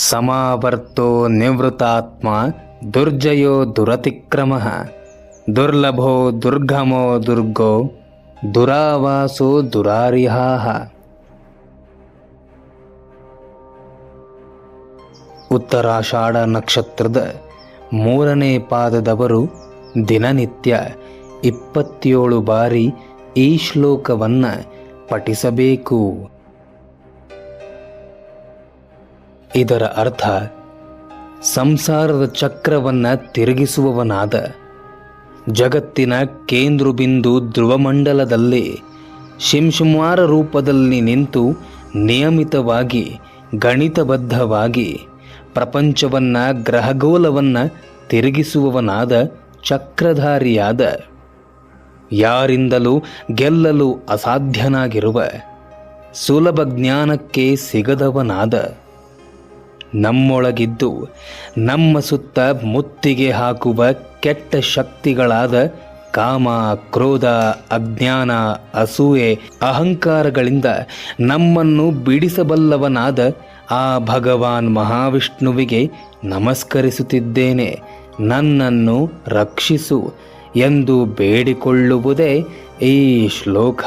ಸಮಾವರ್ತೋ ನಿವೃತಾತ್ಮ ದುರ್ಜಯೋ ದುರತಿಕ್ರಮಃ ದುರ್ಲಭೋ ದುರ್ಗಮೋ ದುರ್ಗೋ ದುರಾವಾಸೋ ದುರಾರಿಹಾಃ. ಉತ್ತರಾಷಾಢ ನಕ್ಷತ್ರದ 3ನೇ ಪಾದದವರು ದಿನನಿತ್ಯ 27 ಬಾರಿ ಈ ಶ್ಲೋಕವನ್ನು ಪಠಿಸಬೇಕು. ಇದರ ಅರ್ಥ, ಸಂಸಾರದ ಚಕ್ರವನ್ನು ತಿರುಗಿಸುವವನಾದ, ಜಗತ್ತಿನ ಕೇಂದ್ರಬಿಂದು ಧ್ರುವಮಂಡಲದಲ್ಲಿ ಶಿಂಶುಮಾರ ರೂಪದಲ್ಲಿ ನಿಂತು ನಿಯಮಿತವಾಗಿ ಗಣಿತಬದ್ಧವಾಗಿ ಪ್ರಪಂಚವನ್ನು ಗ್ರಹಗೋಲವನ್ನು ತಿರುಗಿಸುವವನಾದ ಚಕ್ರಧಾರಿಯಾದ, ಯಾರಿಂದಲೂ ಗೆಲ್ಲಲು ಅಸಾಧ್ಯನಾಗಿರುವ, ಸುಲಭ ಜ್ಞಾನಕ್ಕೆ ಸಿಗದವನಾದ, ನಮ್ಮೊಳಗಿದ್ದು ನಮ್ಮ ಸುತ್ತ ಮುತ್ತಿಗೆ ಹಾಕುವ ಕೆಟ್ಟ ಶಕ್ತಿಗಳಾದ ಕಾಮ, ಕ್ರೋಧ, ಅಜ್ಞಾನ, ಅಸೂಯೆ, ಅಹಂಕಾರಗಳಿಂದ ನಮ್ಮನ್ನು ಬಿಡಿಸಬಲ್ಲವನಾದ ಆ ಭಗವಾನ್ ಮಹಾವಿಷ್ಣುವಿಗೆ ನಮಸ್ಕರಿಸುತ್ತಿದ್ದೇನೆ, ನನ್ನನ್ನು ರಕ್ಷಿಸು ಎಂದು ಬೇಡಿಕೊಳ್ಳುವುದೇ ಈ ಶ್ಲೋಕ.